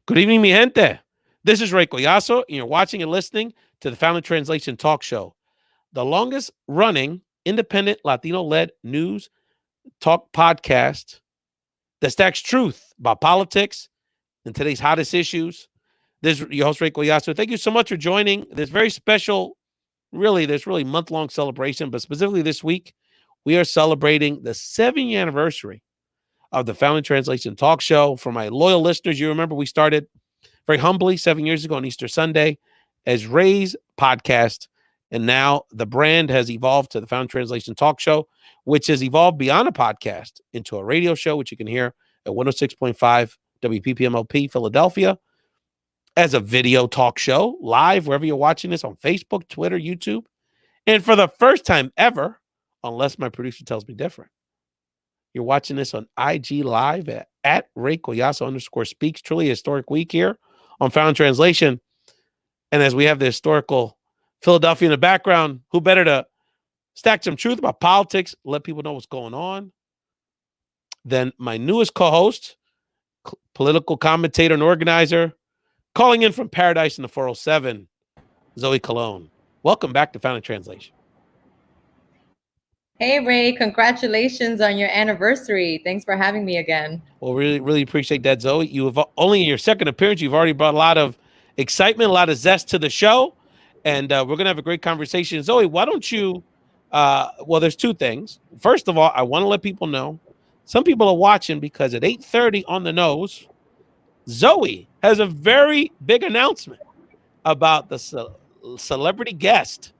Good evening, mi gente. This is Ray Collazo, and you're watching and listening to the Family Translation Talk Show, the longest running independent Latino-led news talk podcast that stacks truth about politics and today's hottest issues. This is your host, Ray Collazo. Thank you so much for joining this very special, this really month-long celebration, but specifically this week, we are celebrating the 7th anniversary of the Family Translation Talk Show. For my loyal listeners, you remember we started very humbly 7 years ago on Easter Sunday as Ray's podcast, and now the brand has evolved to the Family Translation Talk Show, which has evolved beyond a podcast into a radio show, which you can hear at 106.5 WPPMLP Philadelphia, as a video talk show live wherever you're watching this on Facebook, Twitter, YouTube, and for the first time ever, unless my producer tells me different, you're watching this on IG Live at Ray Collazo _speaks. Truly a historic week here on Found Translation. And as we have the historical Philadelphia in the background, who better to stack some truth about politics, let people know what's going on, than my newest co-host, political commentator and organizer, calling in from paradise in the 407, Zoe Colon. Welcome back to Found Translation. Hey, Ray, congratulations on your anniversary. Thanks for having me again. Well, really appreciate that, Zoe. You have only in your second appearance, you've already brought a lot of excitement, a lot of zest to the show, and we're going to have a great conversation. Zoe, why don't you, well, there's two things. First of all, I want to let people know, some people are watching because at 8:30 on the nose, Zoe has a very big announcement about the celebrity guest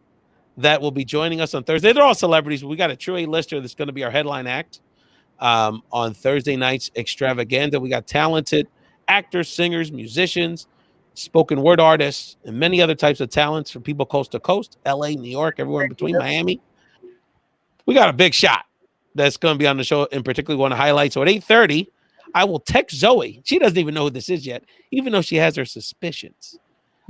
that will be joining us on Thursday. They're all celebrities, but we got a true A-lister that's going to be our headline act on Thursday night's extravaganza. We got talented actors, singers, musicians, spoken word artists, and many other types of talents from people coast to coast, LA, New York, everywhere in between, Miami. We got a big shot that's going to be on the show, and particularly want to highlight. So at 8:30, I will text Zoe. She doesn't even know who this is yet, even though she has her suspicions.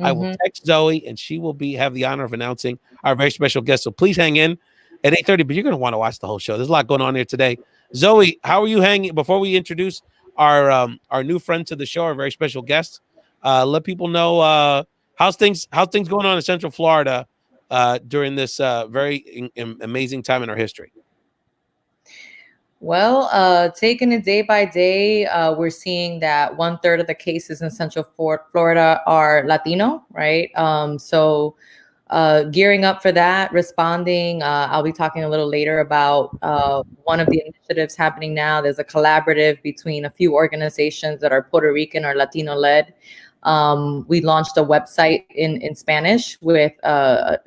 I will text Zoe, and she will have the honor of announcing our very special guest. So please hang in at 8:30, but you're going to want to watch the whole show. There's a lot going on here today. Zoe, how are you hanging? Before we introduce our new friend to the show, our very special guest, let people know how's things going on in Central Florida during this very amazing time in our history. Well, taking it day by day, we're seeing that 1/3 of the cases in Central Florida are Latino, right? So gearing up for that, responding. I'll be talking a little later about one of the initiatives happening now. There's a collaborative between a few organizations that are Puerto Rican or Latino-led. We launched a website in Spanish with a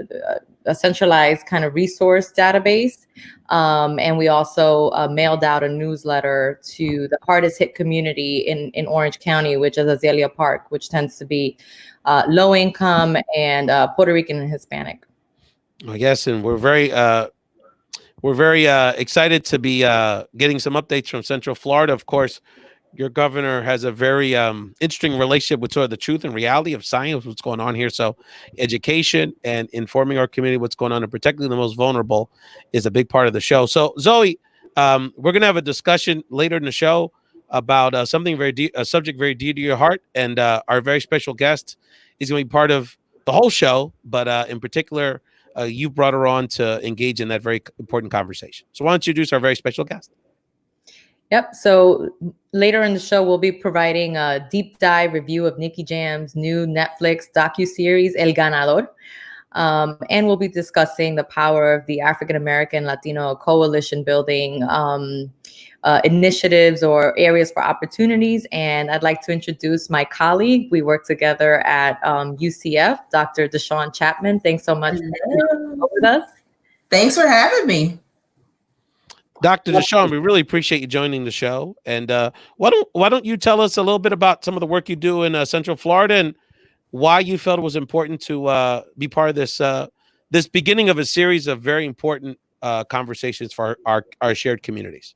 centralized kind of resource database. And we also mailed out a newsletter to the hardest hit community in Orange County, which is Azalea Park, which tends to be low income and Puerto Rican and Hispanic. I guess, and we're very excited to be getting some updates from Central Florida. Of course, your governor has a very interesting relationship with sort of the truth and reality of science, what's going on here. So education and informing our community what's going on, and particularly the most vulnerable, is a big part of the show. So Zoe, we're going to have a discussion later in the show about a subject very dear to your heart. And our very special guest is going to be part of the whole show, but in particular, you brought her on to engage in that very important conversation. So why don't you introduce our very special guest? Yep. So later in the show, we'll be providing a deep dive review of Nicky Jam's new Netflix docuseries, El Ganador. And we'll be discussing the power of the African-American Latino coalition building initiatives or areas for opportunities. And I'd like to introduce my colleague. We work together at UCF, Dr. DeShawn Chapman. Thanks so much for being with us. Thanks for having me. Dr. DeShawn, we really appreciate you joining the show. And why don't you tell us a little bit about some of the work you do in Central Florida and why you felt it was important to be part of this beginning of a series of very important conversations for our shared communities.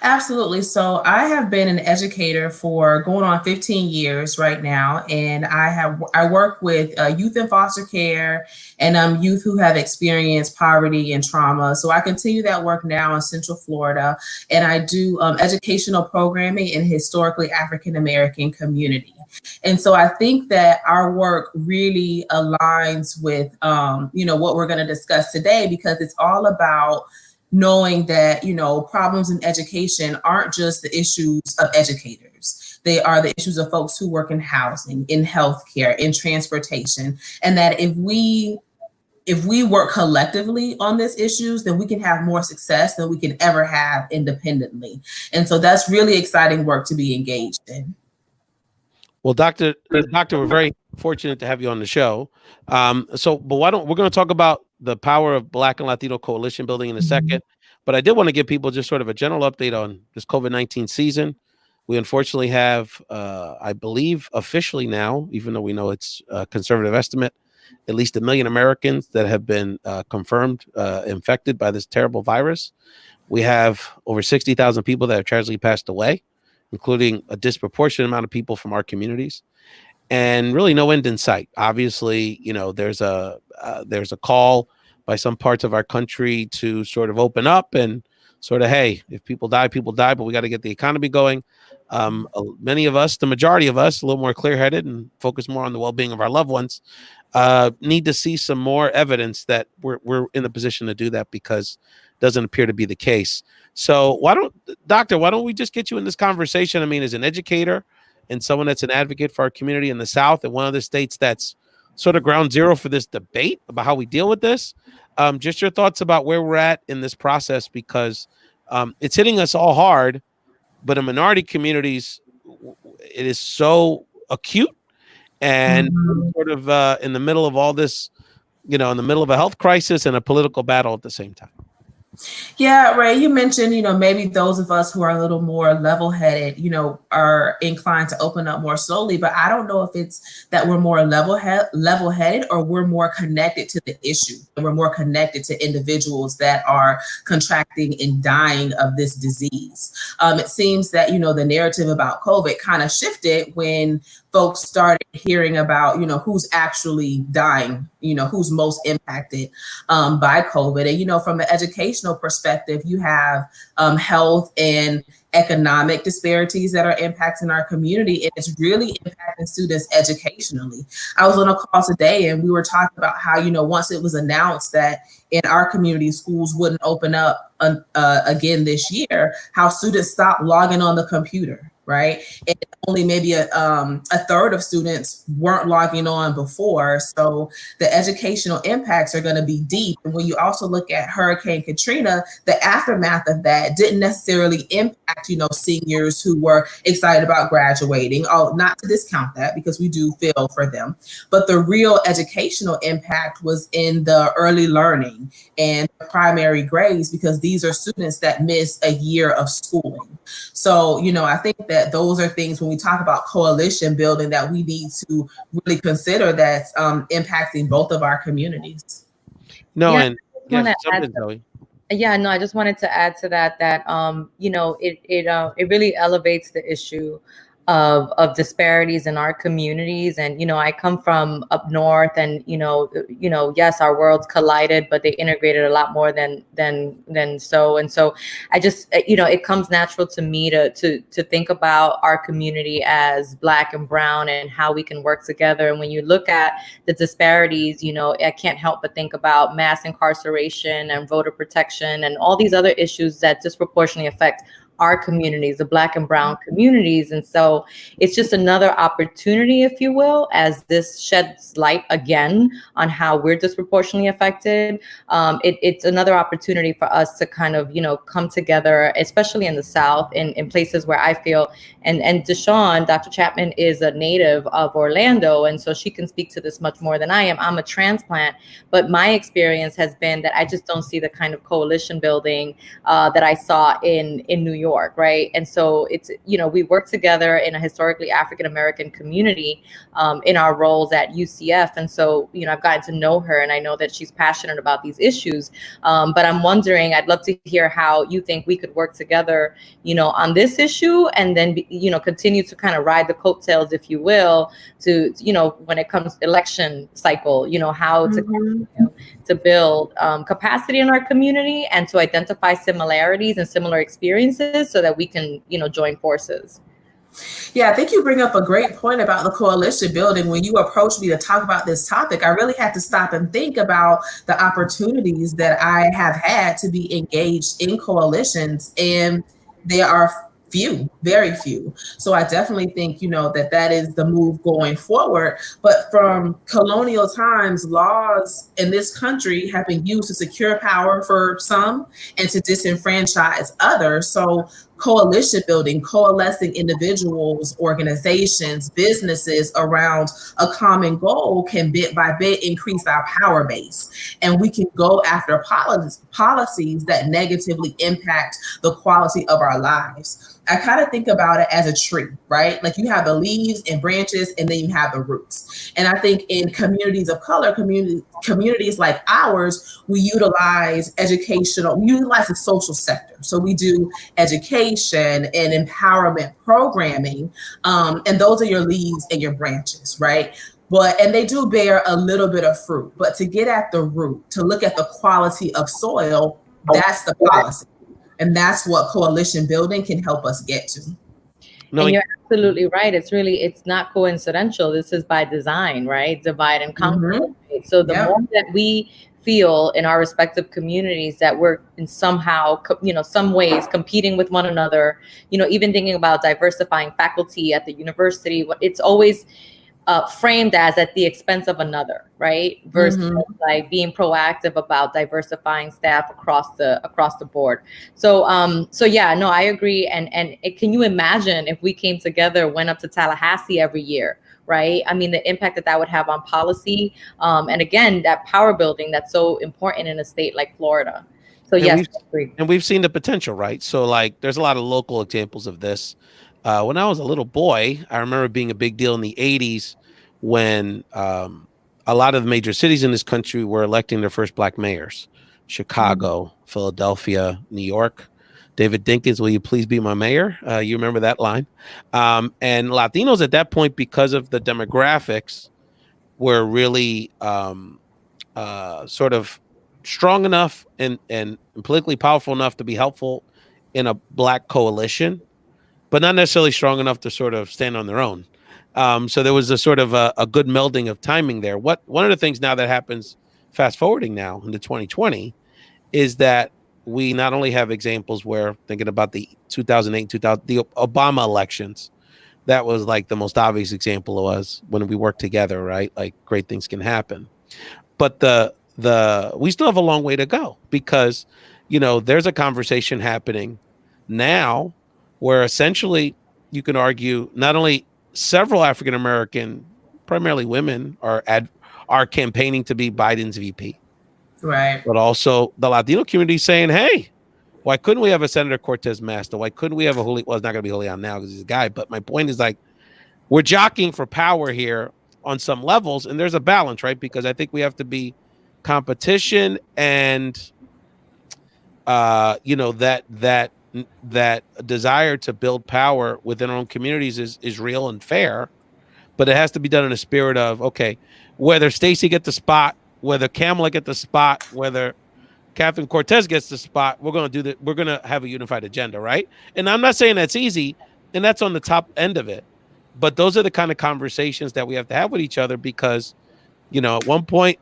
Absolutely. So I have been an educator for going on 15 years right now, and I work with youth in foster care and youth who have experienced poverty and trauma. So I continue that work now in Central Florida, and I do educational programming in historically African American community. And so I think that our work really aligns with what we're going to discuss today, because it's all about knowing that, problems in education aren't just the issues of educators. They are the issues of folks who work in housing, in healthcare, in transportation. And that if we work collectively on these issues, then we can have more success than we can ever have independently. And so that's really exciting work to be engaged in. Well, Doctor, we're very fortunate to have you on the show. But we're going to talk about the power of Black and Latino coalition building in a second. But I did want to give people just sort of a general update on this COVID-19 season. We unfortunately have, I believe, officially now, even though we know it's a conservative estimate, at least 1 million Americans that have been confirmed infected by this terrible virus. We have over 60,000 people that have tragically passed away, including a disproportionate amount of people from our communities, and really no end in sight. Obviously, there's a call by some parts of our country to sort of open up and sort of, hey, if people die, but we got to get the economy going. Many of us, the majority of us, a little more clear-headed and focus more on the well-being of our loved ones, need to see some more evidence that we're in a position to do that, because it doesn't appear to be the case. So why don't we just get you in this conversation? I mean, as an educator and someone that's an advocate for our community in the South, and one of the states that's sort of ground zero for this debate about how we deal with this, just your thoughts about where we're at in this process, because it's hitting us all hard, but in minority communities, it is so acute, and sort of in the middle of all this, in the middle of a health crisis and a political battle at the same time. Yeah, Ray, you mentioned, maybe those of us who are a little more level-headed, are inclined to open up more slowly, but I don't know if it's that we're more level-headed or we're more connected to the issue. We're more connected to individuals that are contracting and dying of this disease. It seems that, the narrative about COVID kind of shifted when folks started hearing about, who's actually dying, who's most impacted by COVID. And, from an educational perspective, you have health and economic disparities that are impacting our community, and it's really impacting students educationally. I was on a call today and we were talking about how, once it was announced that in our community schools wouldn't open up again this year, how students stopped logging on the computer, right? And only maybe a third of students weren't logging on before. So the educational impacts are going to be deep. And when you also look at Hurricane Katrina, the aftermath of that didn't necessarily impact, seniors who were excited about graduating. Oh, not to discount that, because we do feel for them. But the real educational impact was in the early learning and the primary grades, because these are students that miss a year of schooling. So, I think that those are things when we talk about coalition building that we need to really consider that's impacting both of our communities. No, Yeah, and Zoe. Yeah, no, I just wanted to add to that it really elevates the issue of disparities in our communities. And, I come from up north, and, yes, our worlds collided, but they integrated a lot more than so. And so I just, it comes natural to me to think about our community as Black and brown and how we can work together. And when you look at the disparities, I can't help but think about mass incarceration and voter protection and all these other issues that disproportionately affect our communities, the Black and brown communities. And so it's just another opportunity, if you will, as this sheds light again on how we're disproportionately affected. It's another opportunity for us to kind of, come together, especially in the South, in places where I feel, and DeShawn, Dr. Chapman, is a native of Orlando, and so she can speak to this much more than I am. I'm a transplant, but my experience has been that I just don't see the kind of coalition building that I saw in New York. York, right? And so it's, we work together in a historically African-American community in our roles at UCF. And so, I've gotten to know her, and I know that she's passionate about these issues. But I'm wondering, I'd love to hear how you think we could work together, on this issue, and then, continue to kind of ride the coattails, if you will, to, when it comes to election cycle, how to build capacity in our community and to identify similarities and similar experiences so that we can, join forces. Yeah, I think you bring up a great point about the coalition building. When you approached me to talk about this topic, I really had to stop and think about the opportunities that I have had to be engaged in coalitions, and there are few, very few. So I definitely think, that is the move going forward. But from colonial times, laws in this country have been used to secure power for some and to disenfranchise others. So coalition building, coalescing individuals, organizations, businesses around a common goal can bit by bit increase our power base. And we can go after policies that negatively impact the quality of our lives. I kind of think about it as a tree, right? Like you have the leaves and branches, and then you have the roots. And I think in communities of color, communities like ours, we utilize the social sector. So we do education and empowerment programming. And those are your leaves and your branches, right? And they do bear a little bit of fruit. But to get at the root, to look at the quality of soil, that's the policy. And that's what coalition building can help us get to. And you're absolutely right. It's not coincidental. This is by design, right? Divide and conquer. Right? So the more that we feel in our respective communities that we're in somehow, some ways competing with one another, even thinking about diversifying faculty at the university, it's always framed as at the expense of another, right? Versus like being proactive about diversifying staff across the board. So I agree. And can you imagine if we came together, went up to Tallahassee every year, right? I mean, the impact that would have on policy, and again, that power building that's so important in a state like Florida. So yes, I agree. And we've seen the potential, right? So like, there's a lot of local examples of this. When I was a little boy, I remember being a big deal in the 80s when a lot of the major cities in this country were electing their first black mayors. Chicago, Philadelphia, New York. David Dinkins, will you please be my mayor? You remember that line. And Latinos at that point, because of the demographics, were really sort of strong enough and politically powerful enough to be helpful in a black coalition, but not necessarily strong enough to sort of stand on their own. So there was a sort of a good melding of timing there. One of the things now that happens, fast forwarding now into 2020, is that we not only have examples where, thinking about the 2008, the Obama elections, that was like the most obvious example was when we work together, right? Like great things can happen. But we still have a long way to go because, there's a conversation happening now where essentially you can argue not only several African-American, primarily women, are campaigning to be Biden's VP. Right. But also the Latino community saying, hey, why couldn't we have a Senator Cortez Masto? Why couldn't we have a Julio? Well, it's not going to be Julian now because he's a guy. But my point is like, we're jockeying for power here on some levels. And there's a balance, right? Because I think we have to be competition and, that desire to build power within our own communities is real and fair, but it has to be done in a spirit of, okay, whether Stacey gets the spot, whether Kamala gets the spot, whether Catherine Cortez gets the spot, we're going to do that. We're going to have a unified agenda, right? And I'm not saying that's easy, and that's on the top end of it, but those are the kind of conversations that we have to have with each other because, at one point,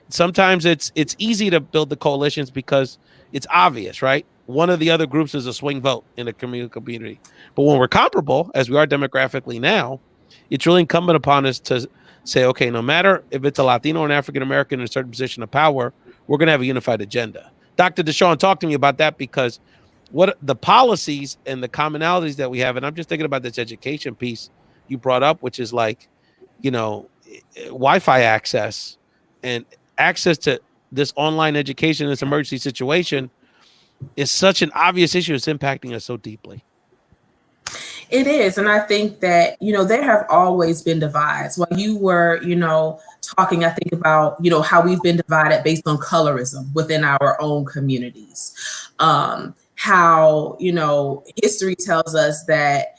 sometimes it's easy to build the coalitions because it's obvious, right? One of the other groups is a swing vote in a community. But when we're comparable, as we are demographically now, it's really incumbent upon us to say, okay, no matter if it's a Latino or an African-American in a certain position of power, we're going to have a unified agenda. Dr. DeShawn, talk to me about that because what the policies and the commonalities that we have, and I'm just thinking about this education piece you brought up, which is like, Wi-Fi access and access to this online education in this emergency situation. is such an obvious issue. It's impacting us so deeply. It is. And I think that, there have always been divides. While you were, talking, I think about, how we've been divided based on colorism within our own communities. How, history tells us that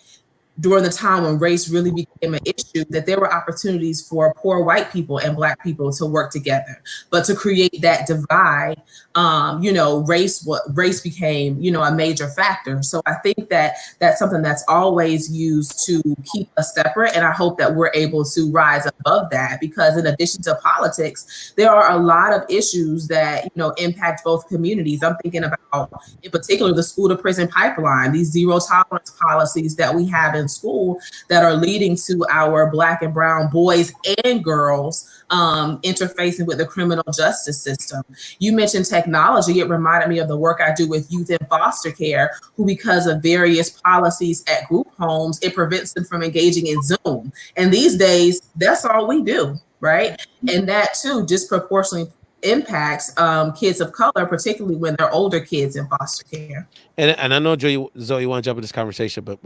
during the time when race really became an issue, that there were opportunities for poor white people and Black people to work together. But to create that divide, race became, a major factor. So I think that that's something that's always used to keep us separate. And I hope that we're able to rise above that, because in addition to politics, there are a lot of issues that, impact both communities. I'm thinking about, in particular, the school to prison pipeline, these zero tolerance policies that we have in school that are leading to our Black and brown boys and girls interfacing with the criminal justice system. You mentioned technology. It reminded me of the work I do with youth in foster care, who, because of various policies at group homes, it prevents them from engaging in Zoom. And these days, that's all we do, right? And that too disproportionately impacts kids of color, particularly when they're older kids in foster care. And I know, Zoe, you want to jump in this conversation, but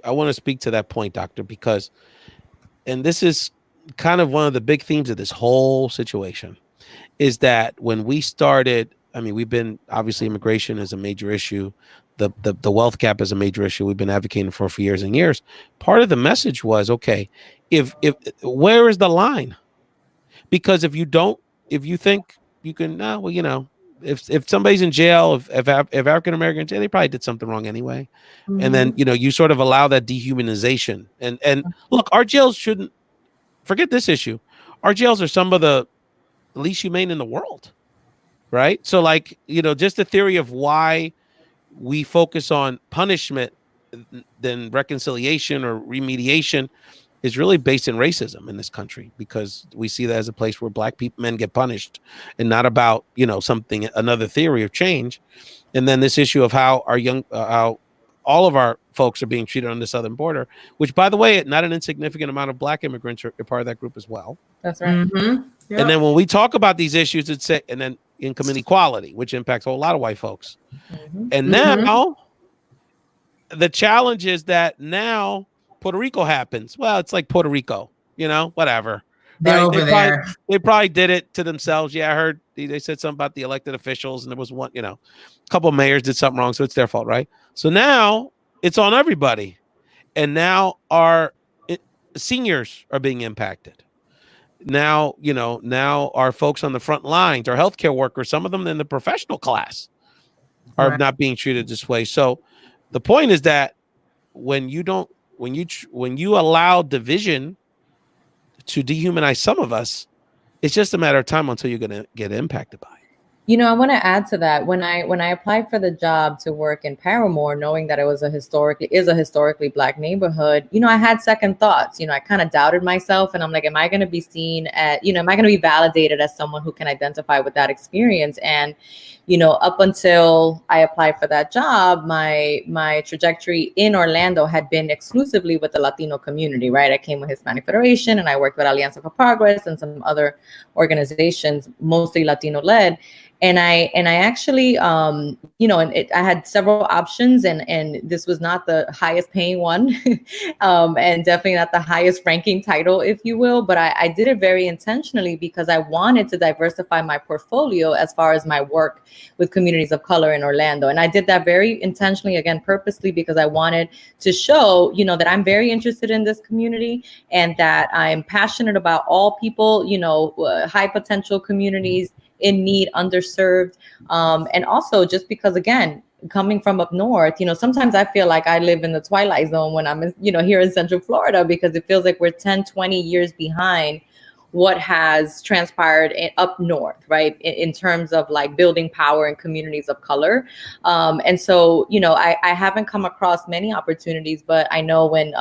I want to speak to that point, Doctor, because, and this is kind of one of the big themes of this whole situation, is that when we started, I mean, we've been, obviously immigration is a major issue. The wealth gap is a major issue we've been advocating for years and years. Part of the message was, okay, if where is the line? Because if you think you can, if somebody's in jail, if African-American in jail, they probably did something wrong anyway. Mm-hmm. And then, you sort of allow that dehumanization. And look, our jails shouldn't, forget this issue. Our jails are some of the least humane in the world, right? So like, just the theory of why we focus on punishment than reconciliation or remediation is really based in racism in this country, because we see that as a place where Black men get punished, and not about, another theory of change. And then this issue of how how all of our folks are being treated on the southern border, which, by the way, not an insignificant amount of Black immigrants are part of that group as well. That's right. Mm-hmm. Yep. And then when we talk about these issues, and then income inequality, which impacts a whole lot of white folks. Mm-hmm. And now the challenge is that now Puerto Rico happens. Well, it's like Puerto Rico, whatever. They're right? Over there. They probably did it to themselves. Yeah, I heard they said something about the elected officials, and there was one, a couple of mayors did something wrong, so it's their fault, right? So now it's on everybody. And now our seniors are being impacted. Now, now our folks on the front lines, our healthcare workers, some of them in the professional class are not being treated this way. So the point is that when you allow division to dehumanize some of us, it's just a matter of time until you're going to get impacted by it. I want to add to that. When I applied for the job to work in Paramore, knowing that it was a historically Black neighborhood, I had second thoughts. I kind of doubted myself, and I'm like, am I going to be seen at, am I going to be validated as someone who can identify with that experience? And, up until I applied for that job, my trajectory in Orlando had been exclusively with the Latino community, right? I came with Hispanic Federation, and I worked with Alianza for Progress and some other organizations, mostly Latino led. And I actually, I had several options, and this was not the highest paying one, and definitely not the highest ranking title, if you will. But I did it very intentionally because I wanted to diversify my portfolio as far as my work with communities of color in Orlando. And I did that very intentionally, again, purposely, because I wanted to show, that I'm very interested in this community, and that I'm passionate about all people, high potential communities in need, underserved. And also just because, again, coming from up north, sometimes I feel like I live in the twilight zone when I'm, here in Central Florida, because it feels like we're 10, 20 years behind what has transpired up north, right? In terms of like building power in communities of color. And so, I haven't come across many opportunities, but I know when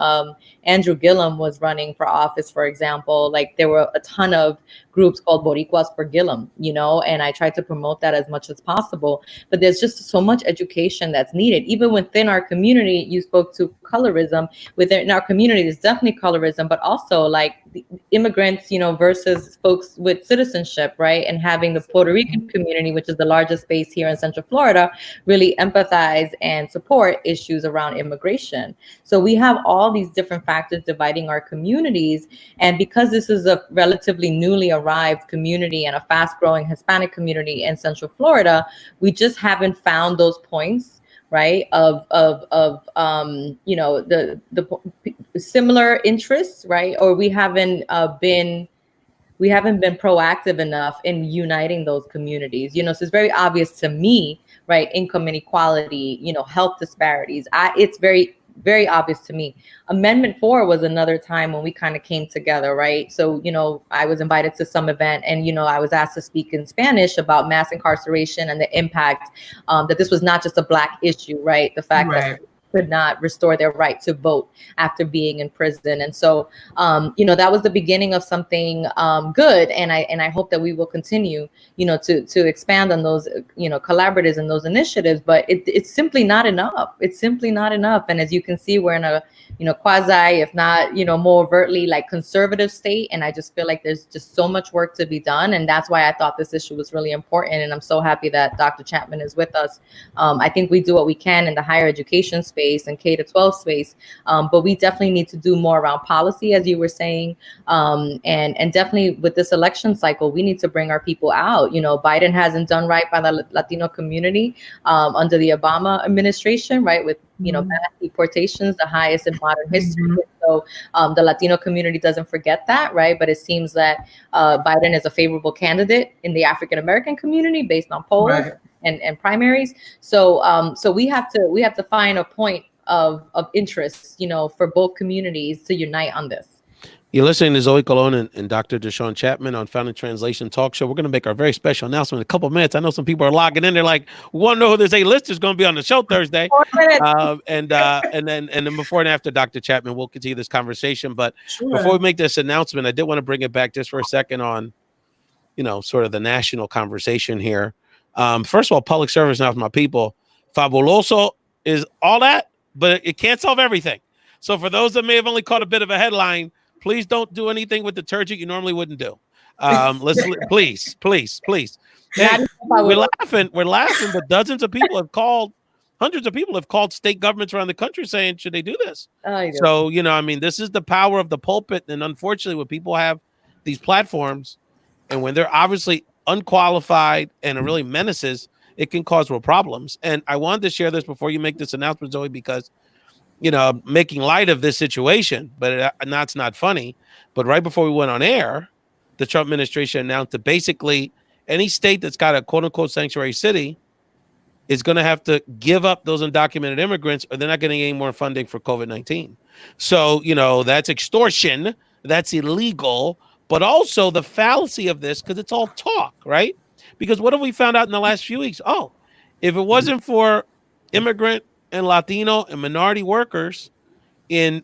Andrew Gillum was running for office, for example, like there were a ton of groups called Boricuas for Gillum, and I tried to promote that as much as possible. But there's just so much education that's needed. Even within our community, you spoke to colorism within our community. There's definitely colorism, but also like the immigrants, versus folks with citizenship, right? And having the Puerto Rican community, which is the largest base here in Central Florida, really empathize and support issues around immigration. So we have all these different factors dividing our communities. And because this is a relatively newly arrived community and a fast growing Hispanic community in Central Florida, we just haven't found those points, right, of the similar interests, right? Or we haven't been proactive enough in uniting those communities. So it's very obvious to me, right? Income inequality, health disparities. It's very, very obvious to me. Amendment 4 was another time when we kind of came together, right? So, I was invited to some event and, I was asked to speak in Spanish about mass incarceration and the impact that this was not just a Black issue, right? The fact that could not restore their right to vote after being in prison. And so, that was the beginning of something good. And I hope that we will continue, to expand on those, collaboratives and those initiatives, but it's simply not enough. It's simply not enough. And as you can see, we're in a, quasi, if not, more overtly like conservative state. And I just feel like there's just so much work to be done. And that's why I thought this issue was really important. And I'm so happy that Dr. Chapman is with us. I think we do what we can in the higher education space and K-12 space, but we definitely need to do more around policy, as you were saying, and definitely with this election cycle, we need to bring our people out. Biden hasn't done right by the Latino community under the Obama administration, right, with mass deportations, the highest in modern history. So the Latino community doesn't forget that, right? But it seems that Biden is a favorable candidate in the African-American community based on polls. Right. And primaries. So we have to find a point of interest, for both communities to unite on this. You're listening to Zoe Colon and Dr. DeShawn Chapman on Founding Translation Talk Show. We're going to make our very special announcement in a couple of minutes. I know some people are logging in. They're like, we want to know who this A-lister is going to be on the show Thursday. And then before and after Dr. Chapman, we'll continue this conversation. But before we make this announcement, I did want to bring it back just for a second on, sort of the national conversation here. First of all, public service now for my people. Fabuloso is all that, but it can't solve everything. So for those that may have only caught a bit of a headline, please don't do anything with detergent you normally wouldn't do. Please. Hey, we're laughing, but hundreds of people have called state governments around the country saying, should they do this? So, this is the power of the pulpit. And unfortunately, when people have these platforms and when they're obviously unqualified and it really menaces, it can cause real problems. And I wanted to share this before you make this announcement, Zoe, because making light of this situation, but that's not funny. But right before we went on air, the Trump administration announced that basically any state that's got a quote unquote sanctuary city is going to have to give up those undocumented immigrants or they're not getting any more funding for COVID-19. So, that's extortion. That's illegal. But also the fallacy of this, because it's all talk, right? Because what have we found out in the last few weeks? Oh, if it wasn't for immigrant and Latino and minority workers in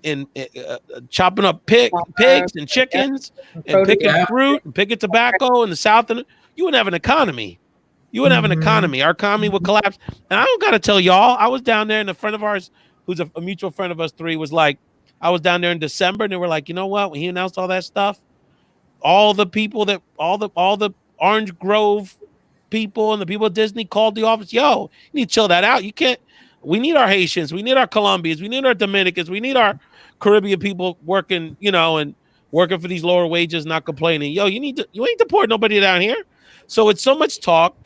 chopping up pigs and chickens and picking fruit and picking tobacco in the South, and you wouldn't have an economy. Our economy would collapse. And I don't got to tell y'all, I was down there and a friend of ours, who's a mutual friend of us three, was like, I was down there in December and they were like, you know what? When he announced all that stuff, all the the Orange Grove people and the people at Disney called the office. Yo, you need to chill that out. You can't. We need our Haitians. We need our Colombians. We need our Dominicans. We need our Caribbean people working, and working for these lower wages, not complaining. Yo, you ain't deport nobody down here. So it's so much talk,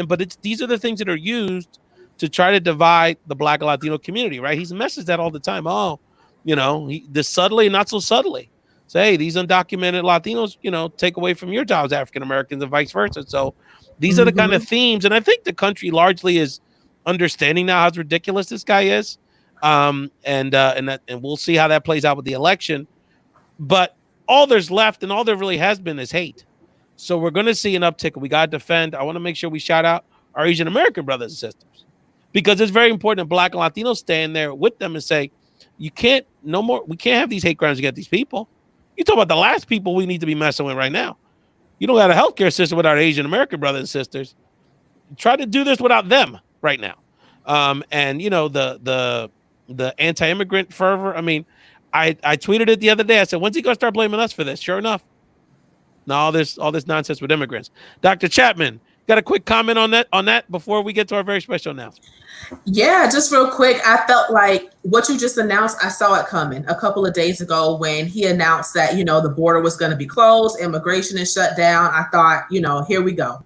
but these are the things that are used to try to divide the Black and Latino community, right? He's messaged that all the time. Oh, this subtly, not so subtly. Say, hey, these undocumented Latinos, take away from your jobs, African Americans, and vice versa. So these are the kind of themes, and I think the country largely is understanding now how ridiculous this guy is, and we'll see how that plays out with the election. But all there's left, and all there really has been, is hate. So we're going to see an uptick. We got to defend. I want to make sure we shout out our Asian American brothers and sisters, because it's very important that Black and Latinos stand there with them and say, we can't have these hate crimes against these people. You talk about the last people we need to be messing with right now. You don't got a healthcare system without Asian American brothers and sisters. Try to do this without them right now. The the anti-immigrant fervor. I mean, I tweeted it the other day. I said, when's he gonna start blaming us for this? Sure enough, now all this nonsense with immigrants. Dr. Chapman, got a quick comment on that before we get to our very special announcement? Yeah, just real quick. I felt like what you just announced, I saw it coming a couple of days ago when he announced that, the border was going to be closed, immigration is shut down. I thought, here we go.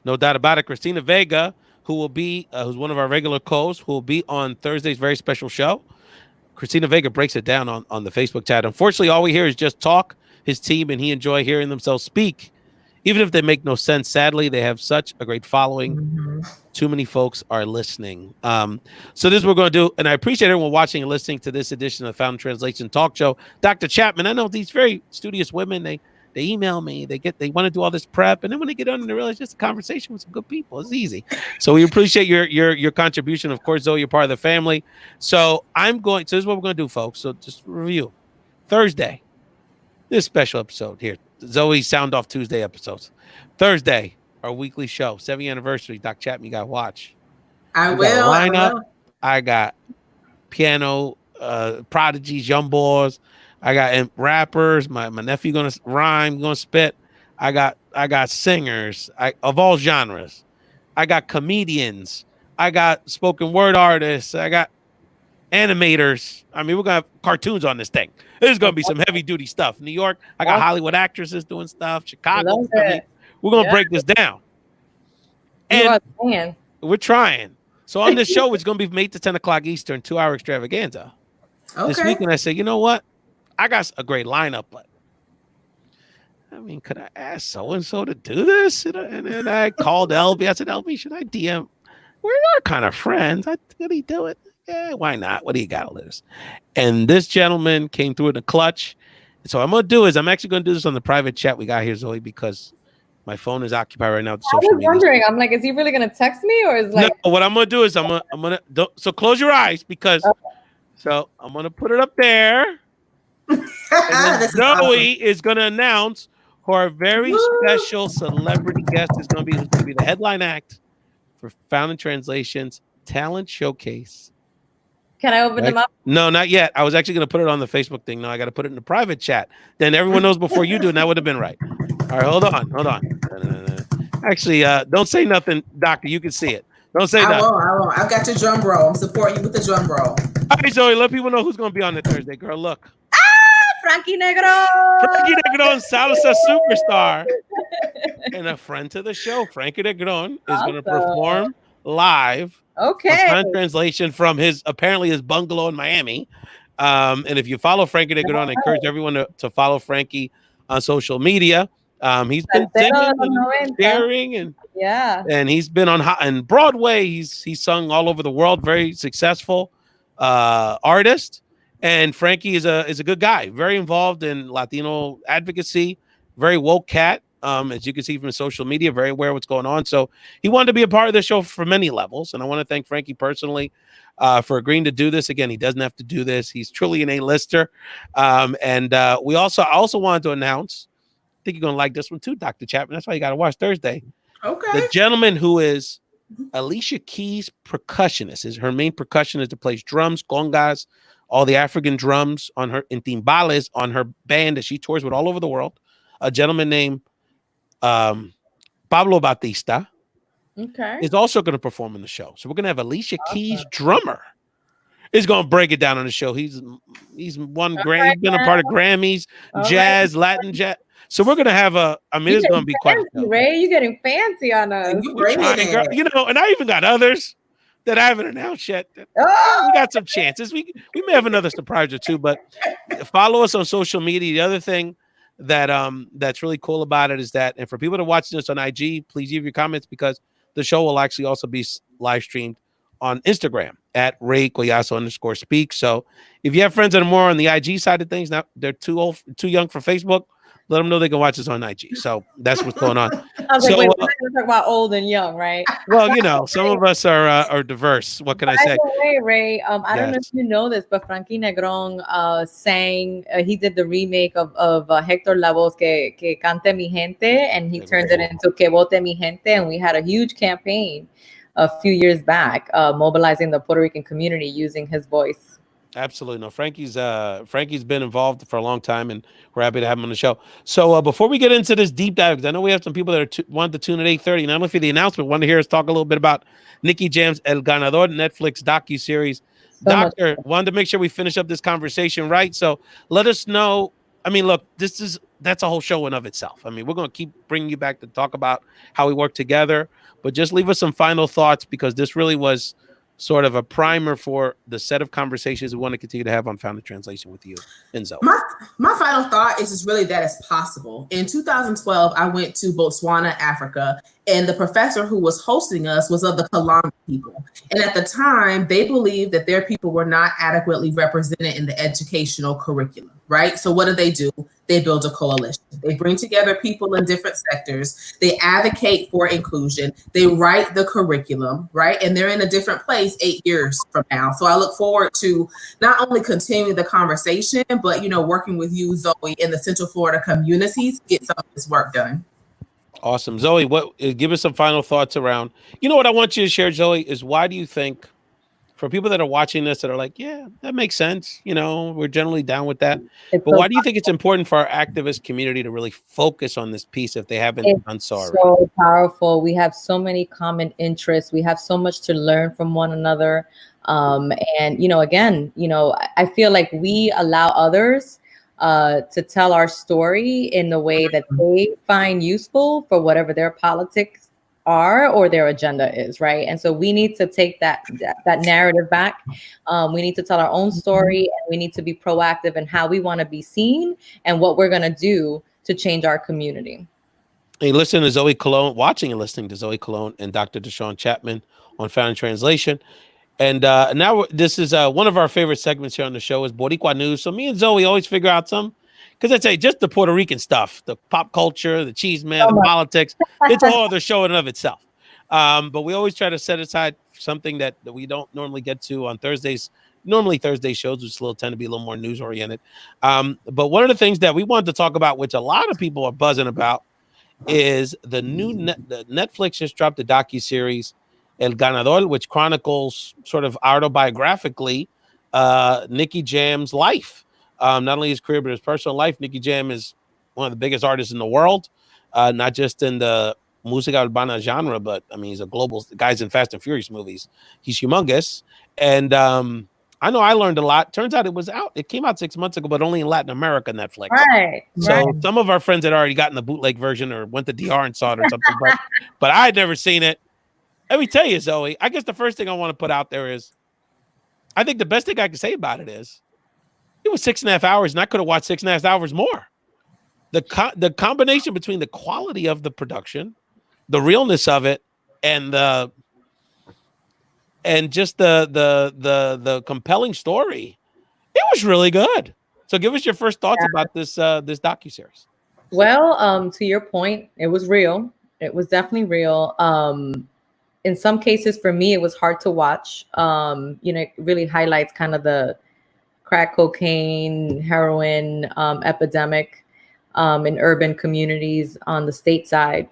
No doubt about it. Christina Vega, who will be, who's one of our regular co-hosts, who will be on Thursday's very special show. Christina Vega breaks it down on the Facebook chat. Unfortunately, all we hear is just talk. His team and he enjoy hearing themselves speak, even if they make no sense. Sadly, they have such a great following. Mm-hmm. Too many folks are listening. So this is what we're going to do. And I appreciate everyone watching and listening to this edition of the Found Translation Talk Show. Dr. Chapman, I know these very studious women, they email me, they want to do all this prep. And then when they get on and they realize just a conversation with some good people, it's easy. So we appreciate your contribution. Of course, Zoe, you're part of the family. So this is what we're going to do, folks. So just review. Thursday, this special episode here. Zoe's Sound Off Tuesday episodes. Thursday, our weekly show, 7th anniversary. Doc Chapman, you got to watch. I will. I got piano prodigies, young boys. I got rappers. My nephew gonna rhyme, gonna spit. I got singers of all genres. I got comedians. I got spoken word artists. I got animators. I mean, we're gonna have cartoons on this thing. This is gonna be some heavy duty stuff. New York, I got Hollywood actresses doing stuff. Chicago, we're gonna break this down. And we're trying. So on this show, it's gonna be from 8 to 10 o'clock Eastern, 2-hour extravaganza. Okay. This weekend, I said, you know what? I got a great lineup, but I mean, could I ask so-and-so to do this? And then I called LB. I said, LB, should I DM? We're not kind of friends. Could he do it? Yeah, why not? What do you got to lose? And this gentleman came through in a clutch. And so what I'm going to do is I'm actually going to do this on the private chat we got here, Zoe, because my phone is occupied right now with social media. I was wondering. I'm like, is he really going to text me or is like? No, what I'm going to do is so close your eyes because so I'm going to put it up there. And then Zoe is going to announce who our very special celebrity guest is going to be. Who's going to be the headline act for Found in Translation's Talent Showcase. Can I open them up? No, not yet. I was actually going to put it on the Facebook thing. No, I got to put it in the private chat. Then everyone knows before you do, and that would have been right. All right, hold on. Actually, don't say nothing, Doctor. You can see it. Don't say nothing. I won't. I've got your drum roll. I'm supporting you with the drum roll. All right, Zoe, let people know who's going to be on it Thursday, girl. Look. Frankie Negron, salsa superstar, and a friend to the show. Frankie Negron is going to perform live. Okay. On translation from his bungalow in Miami. And if you follow Frankie Negron, I encourage everyone to follow Frankie on social media. He's been singing and sharing, and he's been on Broadway. He's sung all over the world. Very successful artist. And Frankie is a good guy, very involved in Latino advocacy, very woke cat, as you can see from his social media, very aware of what's going on. So he wanted to be a part of the show for many levels. And I want to thank Frankie personally for agreeing to do this. Again, he doesn't have to do this. He's truly an A-lister. I also wanted to announce, I think you're going to like this one too, Dr. Chapman. That's why you got to watch Thursday. Okay. The gentleman who is Alicia Keys' percussionist. Her main percussionist that plays drums, congas, all the African drums on her in timbales on her band that she tours with all over the world. A gentleman named Pablo Batista is also going to perform in the show. So we're going to have Alicia Keys' drummer is going to break it down on the show. He's won Grammy, he's been a part of Grammys, jazz, Latin jazz. So we're going to have it's going to be quite Ray, you're getting fancy on us. And I even got others that I haven't announced yet. We got some chances. We may have another surprise or two, but follow us on social media. The other thing that's really cool about it is that, and for people to watch this on IG, please leave your comments because the show will actually also be live streamed on Instagram at Ray Collazo _speak. So if you have friends that are more on the IG side of things, now they're too young for Facebook, let them know they can watch us on IG. So that's what's going on. I was like, wait, we're not going to talk about old and young, right? Well, some of us are diverse. What can I say? By the way, Ray, I don't know if you know this, but Frankie Negron sang, he did the remake of Hector Lavoe's Que Cante Mi Gente, and he turned it into Que Vote Mi Gente, and we had a huge campaign a few years back, mobilizing the Puerto Rican community using his voice. Absolutely. No, Frankie's been involved for a long time, and we're happy to have him on the show. So before we get into this deep dive, because I know we have some people that want to tune at 8:30, not only for the announcement, want to hear us talk a little bit about Nicky Jam's El Ganador Netflix docuseries. Doctor, wanted to make sure we finish up this conversation right. So let us know. I mean, look, that's a whole show in of itself. I mean, we're going to keep bringing you back to talk about how we work together, but just leave us some final thoughts, because this really was sort of a primer for the set of conversations we want to continue to have on Founded Translation with you and Zoe. My final thought is just really that it's possible. In 2012, I went to Botswana, Africa, and the professor who was hosting us was of the Colon people. And at the time, they believed that their people were not adequately represented in the educational curriculum, right? So what do? They build a coalition. They bring together people in different sectors. They advocate for inclusion. They write the curriculum, right? And they're in a different place 8 years from now. So I look forward to not only continuing the conversation, but, working with you, Zoe, in the Central Florida communities to get some of this work done. Awesome. Zoe, give us some final thoughts around, what I want you to share, Zoe, is why do you think, for people that are watching this that are like, yeah, that makes sense. We're generally down with that. But why do you think it's important for our activist community to really focus on this piece if they haven't done so already? So powerful. We have so many common interests. We have so much to learn from one another. And, again, I feel like we allow others to tell our story in the way that they find useful for whatever their politics are or their agenda is, right? And so we need to take that narrative back. We need to tell our own story, and we need to be proactive in how we want to be seen and what we're going to do to change our community. Hey, listening to Zoe Colon, watching and listening to Zoe Colon and Dr. DeShawn Chapman on Founded Translation. And now this is one of our favorite segments here on the show is Boricua News. So me and Zoe always figure out some, because I'd say just the Puerto Rican stuff, the pop culture, the cheese man, the politics, it's all other show in and of itself. But we always try to set aside something that we don't normally get to on Thursdays. Normally Thursday shows, which tend to be a little more news oriented. But one of the things that we wanted to talk about, which a lot of people are buzzing about, is the new the Netflix just dropped a docuseries, El Ganador, which chronicles sort of autobiographically Nicky Jam's life. Not only his career, but his personal life. Nicky Jam is one of the biggest artists in the world, not just in the música urbana genre, but I mean, he's a global guy's in Fast and Furious movies. He's humongous. And I know I learned a lot. Turns out it came out 6 months ago, but only in Latin America, Netflix. Right. So some of our friends had already gotten the bootleg version or went to DR and saw it or something, but I had never seen it. Let me tell you, Zoe, I guess the first thing I want to put out there is, I think the best thing I can say about it is, it was 6.5 hours, and I could have watched 6.5 hours more. The combination between the quality of the production, the realness of it, and just the compelling story, it was really good. So give us your first thoughts about this docuseries. Well, to your point, it was real. It was definitely real. In some cases, for me, it was hard to watch. It really highlights kind of the crack cocaine, heroin epidemic in urban communities on the state side,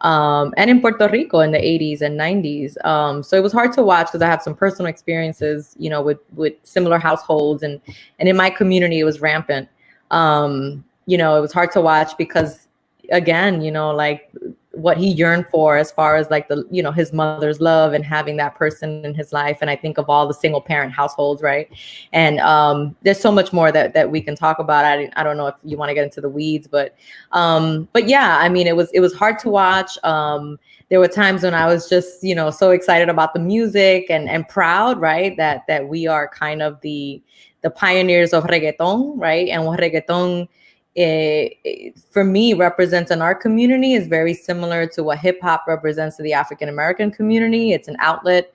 and in Puerto Rico in the 80s and 90s. So it was hard to watch because I have some personal experiences, with similar households, and in my community, it was rampant. It was hard to watch because, again, like what he yearned for as far as like his mother's love and having that person in his life. And I think of all the single parent households, right? And there's so much more that we can talk about. I don't know if you want to get into the weeds, but yeah, I mean, it was hard to watch. There were times when I was just, so excited about the music and proud, right? That we are kind of the pioneers of reggaeton, right? And what reggaeton for me represents in our community is very similar to what hip hop represents to the African-American community. It's an outlet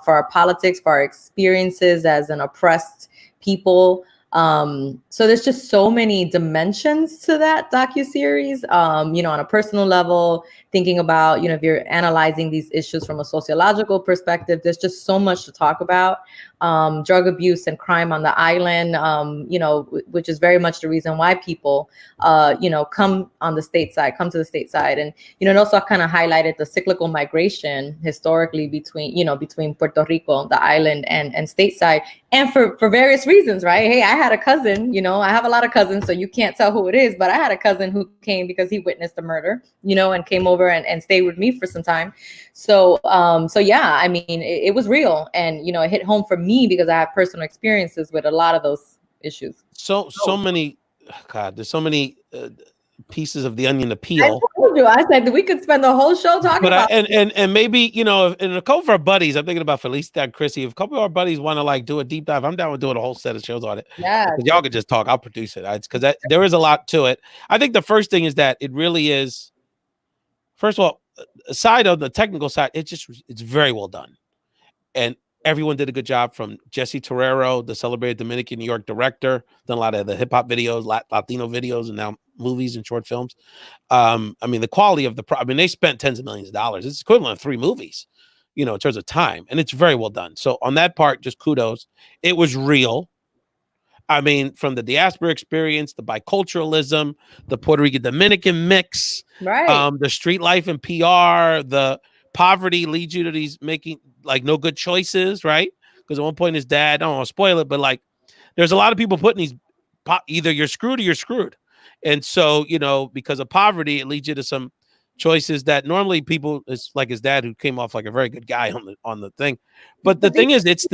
for our politics, for our experiences as an oppressed people. So there's just so many dimensions to that docuseries, on a personal level, thinking about, if you're analyzing these issues from a sociological perspective, there's just so much to talk about. Drug abuse and crime on the island, which is very much the reason why people, come to the stateside. And, it also kind of highlighted the cyclical migration historically between Puerto Rico, the island, and stateside, and for various reasons, right? Hey, I had a cousin, I have a lot of cousins, so you can't tell who it is, but I had a cousin who came because he witnessed a murder, and came over and stayed with me for some time. So yeah, I mean, it was real, and, it hit home for me because I have personal experiences with a lot of those issues. So many, God, there's so many pieces of the onion to I peel. told you, I said we could spend the whole show talking about. And maybe, in a couple of our buddies, I'm thinking about Felicita and Chrissy. If a couple of our buddies want to like do a deep dive, I'm down with doing a whole set of shows on it. Yeah, y'all could just talk. I'll produce it. Because there is a lot to it. I think the first thing is that it really is. First of all, aside of the technical side, it's very well done, and everyone did a good job, from Jesse Torero, the celebrated Dominican New York director, done a lot of the hip hop videos, Latino videos, and now movies and short films. I mean, the quality of they spent tens of millions of dollars. It's equivalent of 3 movies, in terms of time, and it's very well done. So on that part, just kudos. It was real. I mean, from the diaspora experience, the biculturalism, the Puerto Rican Dominican mix, right. The street life and PR, the poverty leads you to these making like no good choices, right? Because at one point his dad, I don't want to spoil it, but like there's a lot of people putting these, either you're screwed or you're screwed. And so, because of poverty, it leads you to some choices that normally people, it's like his dad, who came off like a very good guy on the thing. But the thing is, it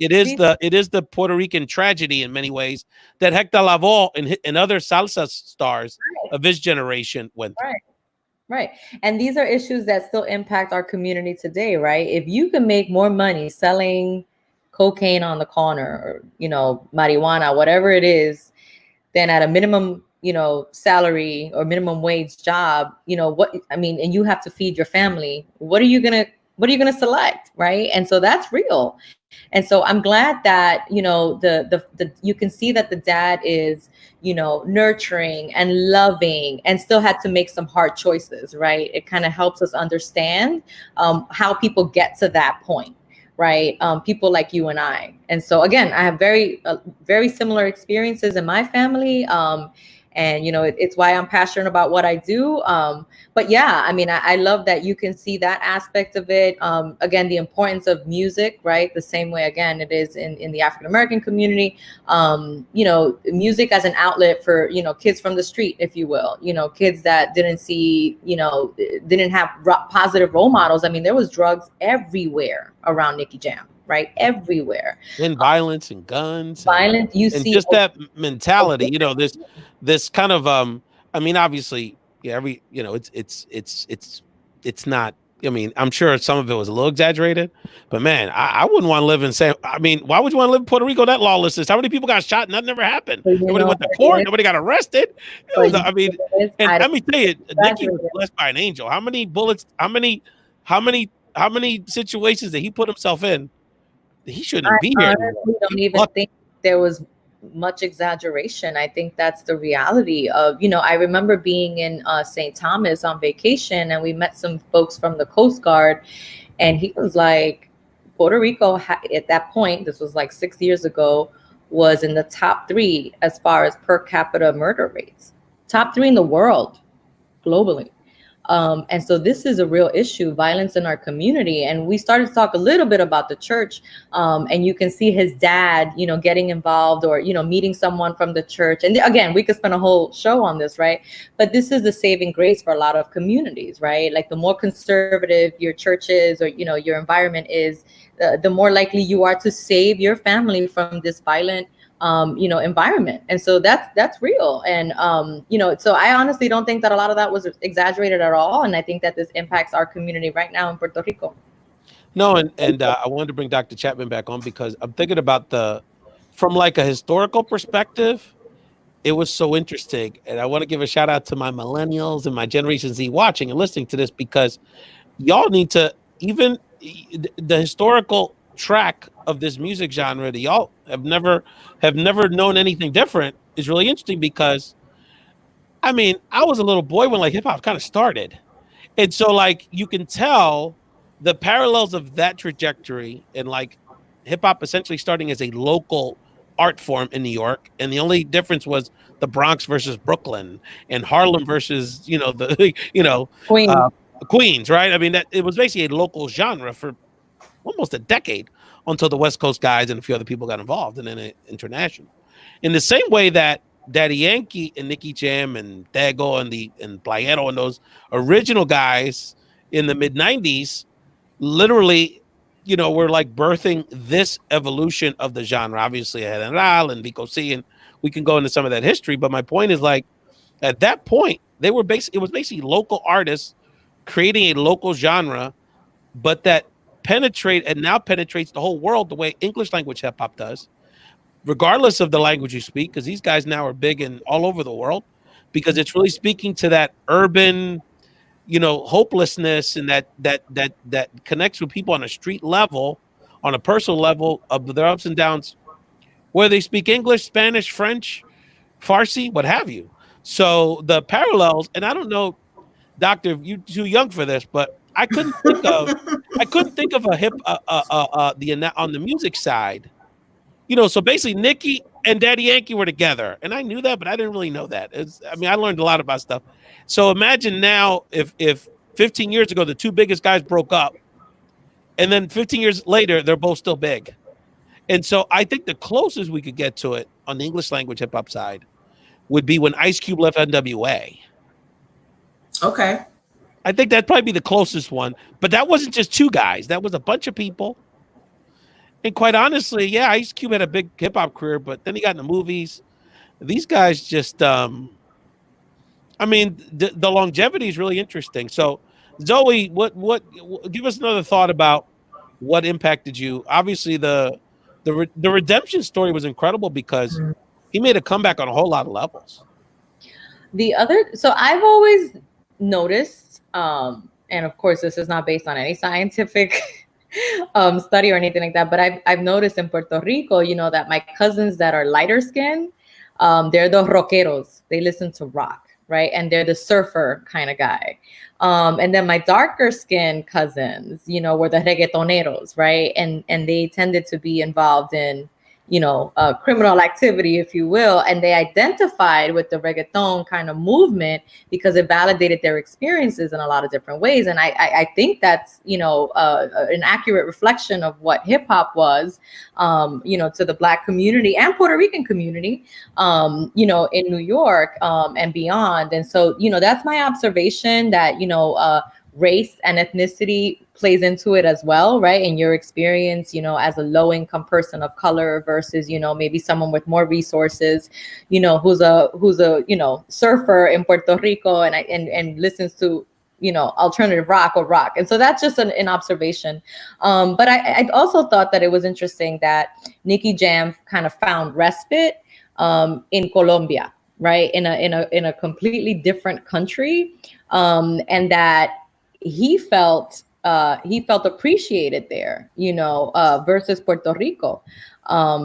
is the Puerto Rican tragedy in many ways that Hector Lavoe and other salsa stars of his generation went through. Right. And these are issues that still impact our community today, right? If you can make more money selling cocaine on the corner, or, marijuana, whatever it is, then at a minimum, salary or minimum wage job, and you have to feed your family, what are you going to select? Right. And so that's real. And so I'm glad that, you can see that the dad is, nurturing and loving, and still had to make some hard choices, right? It kind of helps us understand how people get to that point, right? People like you and I. And so again, I have very similar experiences in my family. And, it's why I'm passionate about what I do. But yeah, I mean, I love that you can see that aspect of it. Again, the importance of music, right? The same way, again, it is in the African-American community. Music as an outlet for, kids from the street, if you will, kids that didn't see, didn't have positive role models. I mean, there was drugs everywhere around Nicky Jam. Right, everywhere, and violence and guns, and see just that mentality. This kind of I mean, obviously, yeah, it's not. I mean, I'm sure some of it was a little exaggerated, but man, I wouldn't want to live in why would you want to live in Puerto Rico? That lawlessness. How many people got shot? Nothing ever happened. Nobody went to court. Nobody got arrested. Let me tell you, Nicky was blessed by an angel. How many bullets? How many situations did he put himself in? He shouldn't be here. I don't even think there was much exaggeration. I think that's the reality of, I remember being in St. Thomas on vacation, and we met some folks from the Coast Guard, and he was like, Puerto Rico at that point, this was like 6 years ago, was in the top 3 as far as per capita murder rates, top 3 in the world globally. And so this is a real issue, violence in our community. And we started to talk a little bit about the church, and you can see his dad, getting involved, or, meeting someone from the church. And again, we could spend a whole show on this, right? But this is the saving grace for a lot of communities, right? Like the more conservative your church is, or, your environment is, the more likely you are to save your family from this violent environment. And so that's real. And, so I honestly don't think that a lot of that was exaggerated at all. And I think that this impacts our community right now in Puerto Rico. No, and I wanted to bring Dr. Chapman back on because I'm thinking about from like a historical perspective, it was so interesting. And I want to give a shout out to my millennials and my Generation Z watching and listening to this, because y'all need to, even the historical track of this music genre that y'all have never known anything different is really interesting because I mean, I was a little boy when like hip hop kind of started. And so like you can tell the parallels of that trajectory and like hip hop essentially starting as a local art form in New York. And the only difference was the Bronx versus Brooklyn and Harlem versus, the, Queen. uh, Queens, right? I mean, that it was basically a local genre for almost a decade until the West Coast guys and a few other people got involved and then it international. In the same way that Daddy Yankee and Nicky Jam and Dago and Playero and those original guys in the mid 90s literally, were like birthing this evolution of the genre. Obviously, I had General and Vico C, and we can go into some of that history. But my point is like at that point, it was basically local artists creating a local genre, but that now penetrates the whole world the way English language hip hop does, regardless of the language you speak, because these guys now are big and all over the world, because it's really speaking to that urban, hopelessness and that connects with people on a street level, on a personal level of their ups and downs, whether they speak English, Spanish, French, Farsi, what have you. So the parallels, and I don't know, Doctor, you're too young for this, but I couldn't think of a hip on the music side. So basically Nicky and Daddy Yankee were together. And I knew that, but I didn't really know that. I learned a lot about stuff. So imagine now if 15 years ago, the two biggest guys broke up and then 15 years later, they're both still big. And so I think the closest we could get to it on the English language hip hop side would be when Ice Cube left NWA. Okay. I think that'd probably be the closest one. But that wasn't just two guys. That was a bunch of people. And quite honestly, yeah, Ice Cube had a big hip hop career, but then he got into movies. These guys just, the longevity is really interesting. So, Zoe, what, give us another thought about what impacted you. Obviously, the redemption story was incredible because he made a comeback on a whole lot of levels. So I've always noticed, and of course, this is not based on any scientific study or anything like that, but I've noticed in Puerto Rico, that my cousins that are lighter skinned, they're the rockeros. They listen to rock, right? And they're the surfer kind of guy. And then my darker skinned cousins, were the reggaetoneros, right? And they tended to be involved in, criminal activity, if you will. And they identified with the reggaeton kind of movement because it validated their experiences in a lot of different ways. And I think that's, an accurate reflection of what hip hop was, to the Black community and Puerto Rican community, in New York and beyond. And so, that's my observation that, race and ethnicity plays into it as well, right? In your experience, as a low income person of color versus, maybe someone with more resources, who's a surfer in Puerto Rico and listens to, alternative rock or rock. And so that's just an observation. But I also thought that it was interesting that Nicky Jam kind of found respite in Colombia, right? In a completely different country. And that he felt appreciated there, versus Puerto Rico.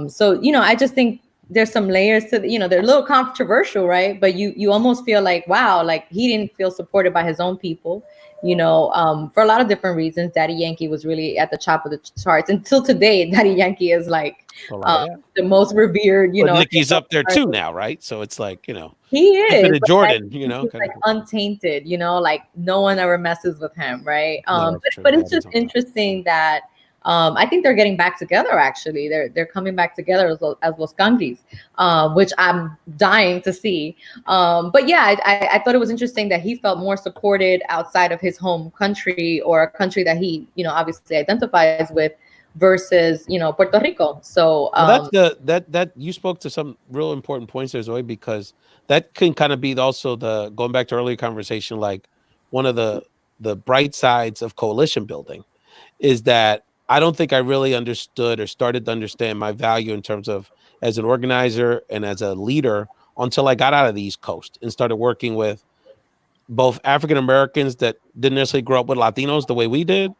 So, I just think there's some layers to they're a little controversial, right? But you almost feel like, wow, like he didn't feel supported by his own people, for a lot of different reasons. Daddy Yankee was really at the top of the charts until today. Daddy Yankee is like the most revered, but Nicky's up there too now, right? So it's like, he is Jordan, he's like untainted, like no one ever messes with him, right? But it's just interesting that I think they're getting back together. Actually, they're coming back together as Los Ganguis, which I'm dying to see. But yeah, I thought it was interesting that he felt more supported outside of his home country or a country that he, obviously identifies with, versus Puerto Rico. So well, that's that you spoke to some real important points there, Zoe, because that can kind of be also the going back to earlier conversation, like one of the bright sides of coalition building is that I don't think I really understood or started to understand my value in terms of as an organizer and as a leader until I got out of the East Coast and started working with both African Americans that didn't necessarily grow up with Latinos the way we did,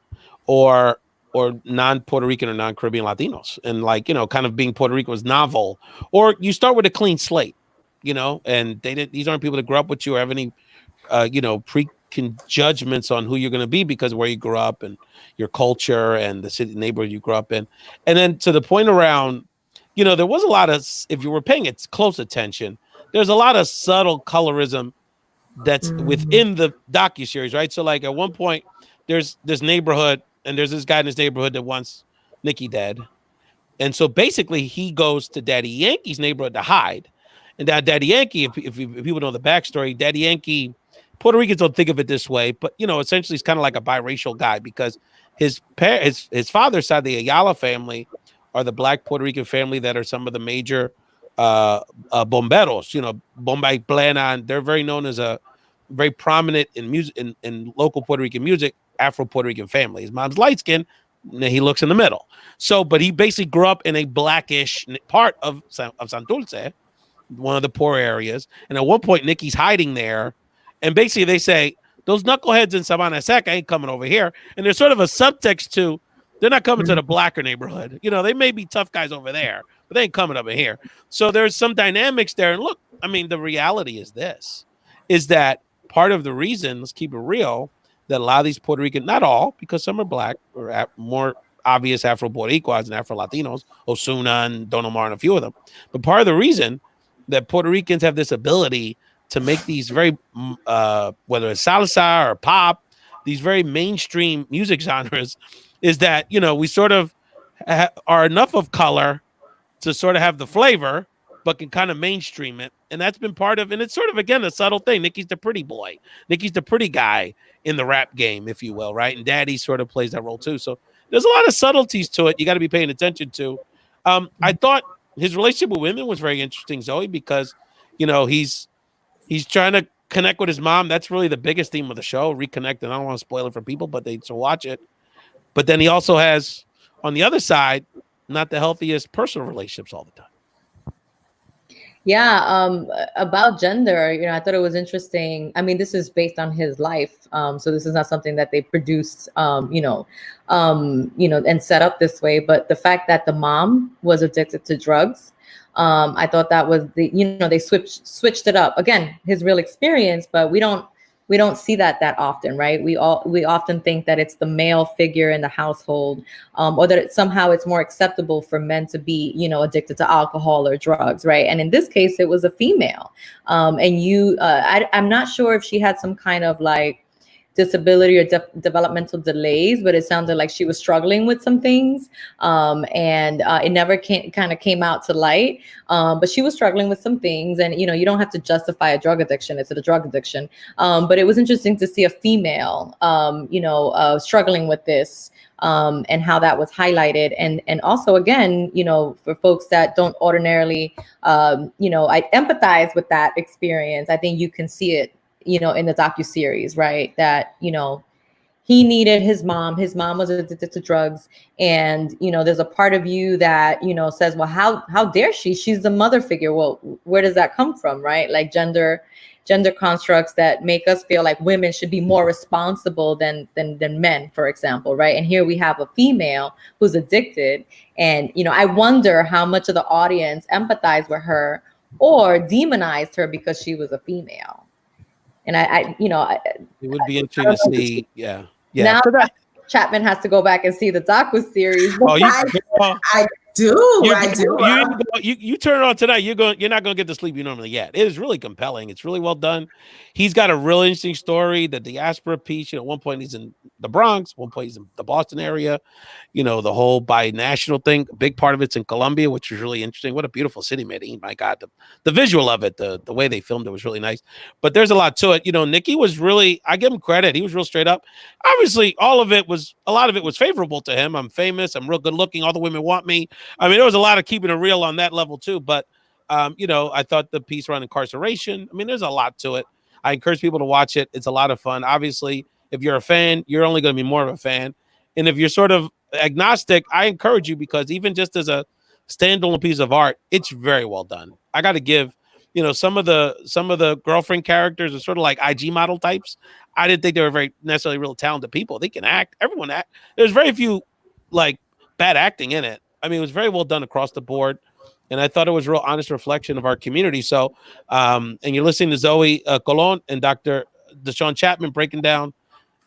or or non-Puerto Rican or non-Caribbean Latinos, and like, you know, kind of being Puerto Rican was novel. Or you start with a clean slate, you know, and these aren't people that grew up with you or have any you know, prejudgments on who you're going to be because of where you grew up and your culture and the city neighborhood you grew up in. And then to the point around, you know, there was a lot of, if you were paying it close attention, there's a lot of subtle colorism that's within the docuseries, right? So like at one point, there's this neighborhood and there's this guy in this neighborhood that wants Nicky dead. And so basically he goes to Daddy Yankee's neighborhood to hide. And that Daddy Yankee, if people know the backstory, Daddy Yankee, Puerto Ricans don't think of it this way, but you know, essentially he's kind of like a biracial guy because his father's side, the Ayala family, are the Black Puerto Rican family that are some of the major bomberos, you know, Bombay Plena, and they're very known as a very prominent in music in local Puerto Rican music, Afro Puerto Rican family. His mom's light skin, he looks in the middle. So, but he basically grew up in a blackish part of Santurce, one of the poor areas. And at one point, Nicky's hiding there. And basically they say, those knuckleheads in Sabana Seca ain't coming over here. And there's sort of a subtext to, they're not coming to the blacker neighborhood. You know, they may be tough guys over there, but they ain't coming over here. So there's some dynamics there. And look, I mean, the reality is this, is that part of the reason, let's keep it real, that a lot of these Puerto Rican, not all, because some are Black or more obvious Afro-Boricuas and Afro-Latinos, Osuna and Don Omar and a few of them. But part of the reason that Puerto Ricans have this ability to make these very, whether it's salsa or pop, these very mainstream music genres, is that, you know, we sort of are enough of color to sort of have the flavor, but can kind of mainstream it. And that's been part of, and it's sort of, again, a subtle thing. Nicky's the pretty boy. Nicky's the pretty guy in the rap game, if you will, right? And Daddy sort of plays that role too. So there's a lot of subtleties to it you got to be paying attention to. I thought his relationship with women was very interesting, Zoe, because, you know, he's trying to connect with his mom. That's really the biggest theme of the show, reconnect. And I don't want to spoil it for people, but they should watch it. But then he also has, on the other side, not the healthiest personal relationships all the time. Yeah, about gender, you know, I thought it was interesting. I mean, this is based on his life, so this is not something that they produced, you know, and set up this way. But the fact that the mom was addicted to drugs, I thought that was they switched it up. Again, his real experience, but we don't see that often, right? We often think that it's the male figure in the household, or that somehow it's more acceptable for men to be, you know, addicted to alcohol or drugs, right? And in this case, it was a female, and I'm not sure if she had some kind of like disability or developmental delays, but it sounded like she was struggling with some things, and it never came out to light, but she was struggling with some things. And you know, you don't have to justify a drug addiction, it's a drug addiction, but it was interesting to see a female struggling with this, and how that was highlighted. And also, again, you know, for folks that don't ordinarily I empathize with that experience, I think you can see it, you know, in the docuseries, right? That, you know, he needed his mom. His mom was addicted to drugs. And, you know, there's a part of you that, you know, says, well, how dare she? She's the mother figure. Well, where does that come from, right? Like gender constructs that make us feel like women should be more responsible than men, for example, right? And here we have a female who's addicted. And, you know, I wonder how much of the audience empathized with her or demonized her because she was a female. And it would be interesting to see. Yeah. Now Chapman has to go back and see the docu-series. Oh, I do. You turn it on tonight. You're not going to get the sleep you normally get. It is really compelling. It's really well done. He's got a really interesting story. The diaspora piece. You know, at one point he's in the Bronx. One point he's in the Boston area. You know, the whole binational thing. A big part of it's in Colombia, which was really interesting. What a beautiful city, Medellin. My God, the visual of it, the way they filmed it was really nice. But there's a lot to it. You know, Nicky was really, I give him credit. He was real straight up. Obviously, a lot of it was favorable to him. I'm famous. I'm real good looking. All the women want me. I mean, there was a lot of keeping it real on that level too. But, you know, I thought the piece around incarceration, I mean, there's a lot to it. I encourage people to watch it. It's a lot of fun. Obviously, if you're a fan, you're only going to be more of a fan. And if you're sort of agnostic, I encourage you, because even just as a standalone piece of art, it's very well done. I got to give, you know, some of the girlfriend characters are sort of like IG model types. I didn't think they were very necessarily real talented people. They can act. Everyone act. There's very few like bad acting in it. I mean, it was very well done across the board. And I thought it was a real honest reflection of our community. So, and you're listening to Zoe Colon and Dr. DeShawn Chapman breaking down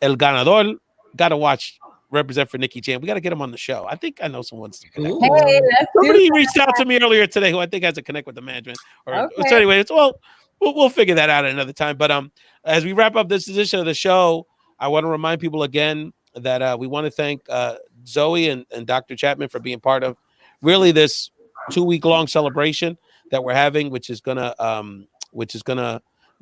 El Ganador. Got to watch represent for Nicky Jam. We got to get him on the show. I think I know someone's Hey, let's somebody do reached out to me earlier today who I think has a connect with the management. Or Okay. so anyway, we'll figure that out at another time. But as we wrap up this edition of the show, I want to remind people again that we want to thank Zoe and Dr. Chapman for being part of really this 2-week-long celebration that we're having, which is gonna